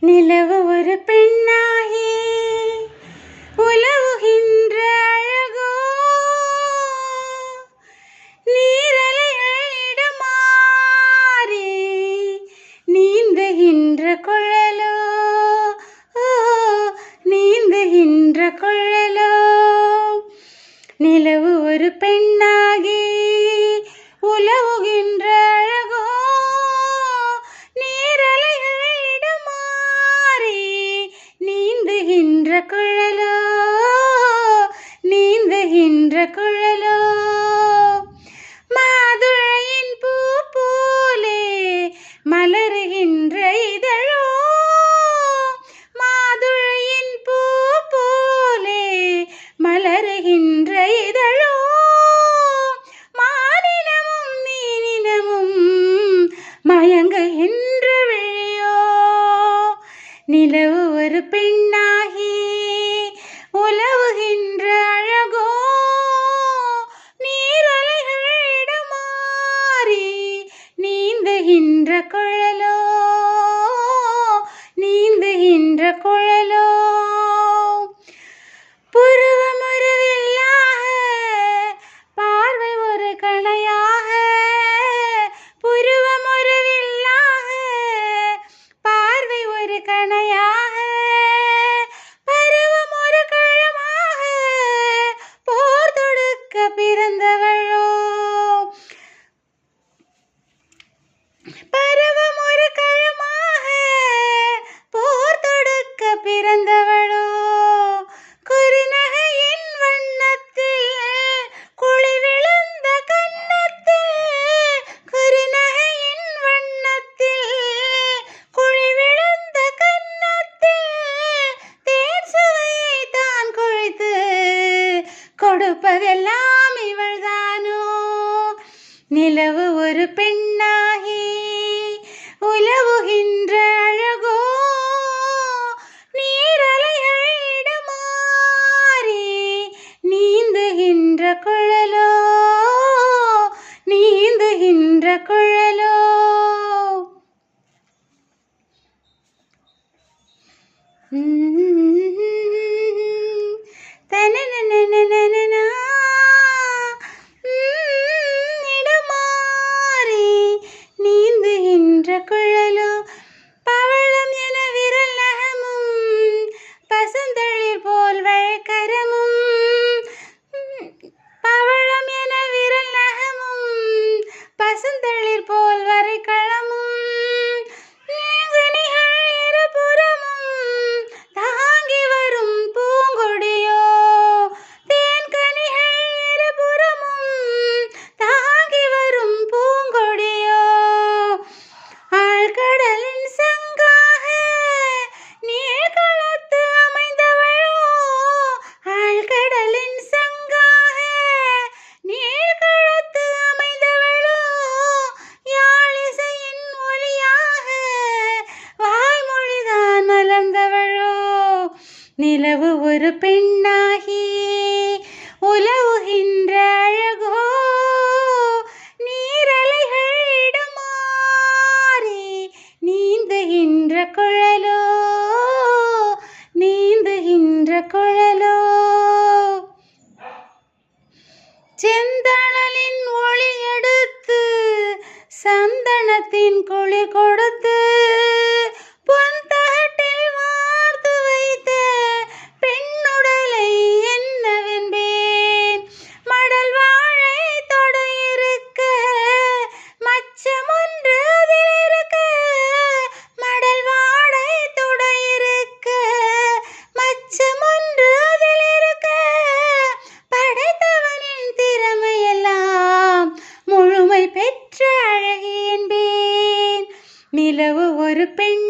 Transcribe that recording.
நிலவு ஒரு பெண்ணாகி உலவுகின்ற அழகோ, நீரலைகளிடம் மாறி நீந்துகின்ற குழலோ, நீந்துகின்ற குழலோ. நிலவு ஒரு பெண்ணாகி உலவுகின்ற அழகோ, நீரலைகளிடம் மாறி நீந்துகின்ற குழலோ, நீந்துகின்ற குழலோ. மாதுளையின் பூ போலே மலருகின்ற இதழோ, மாதுளையின் பூ போலே மலருகின்ற இதழோ, மானினமும் மீனினமும் மயங்குகின்ற விழியோ. நிலவு ஒரு பெண்ணாகி உலவுகின்ற அழகோ, நீரலைகளிடம் மாறி நீந்துகின்ற குழலோ, நீந்துகின்ற குழலோ. புருவம் ஒரு வில்லாக, பார்வை ஒரு கணையாக, புருவம் ஒரு வில்லாக, பார்வை ஒரு கணையாக, பருவம் ஒரு களமாக, போர் தொடுக்க பிறந்தவளோ. பருவம் ஒரு களமாக, போர் தொடுக்க பிறந்தவளோ. குறுநகையின் வண்ணத்தில் குழி விழுந்த கன்னத்தில், குறுநகையின் வண்ணத்தில் குழி விழுந்த கன்னத்தில், தேன் சுவையை தான் குழைத்து கொடுப்பதெல்லாம் இவள்தானோ. நிலவு ஒரு பெண்ணாகி உலவுகின்ற அழகோ, நீரலைகளிடம் மாறி நீந்துகின்ற குழலோ, நீந்துகின்ற குழலோ. தனனனனனனா இடமாறி நீந்துகின்ற குழலோ. பவளம் என விரல் நகமும், பசுந்தளிர் போல் வழக்கரமும், பவளம் என விரல் நகமும், பசுந்தளிர் போல் வரைக்களமும், நீங்கனிகள் இருபுறமும் தாங்கி வரும் பூங்கொடியோ, தேன்கனிகள் இருபுறமும் தாங்கி வரும் பூங்கொடியோ. ஆழ்கடலின் சங்காக நீள்களத்து அமைந்தவளோ, ஆழ்கடலின் சங்காக நீள்களத்து அமைந்தவளோ, யாழிசையின் ஒலியாக வாய்மொழிதான் மலர்ந்தவளோ. நிலவு ஒரு பெண்ணாகி உலவுகின்ற அழகோ, நீரலைகளிடம் மாறி நீந்துகின்ற குழலோ, நீந்துகின்ற குழலோ. செந்தணலின் ஒளி எடுத்து சந்தனத்தின் குளிர் கொடுத்து, பொன் தகட்டில் வார்த்து வைத்த பெண்ணுடலை என்னவென்பேன். மடல் வாழை தொடை இருக்க மச்சம் ஒன்று அதில் இருக்க, மடல் வாழை தொடை இருக்க மச்சம் ஒன்று அதில் இருக்க, படைத்தவனின் திறமையெல்லாம் முழுமை பெற்ற அழகி என்பேன். நிலவு ஒரு பெண்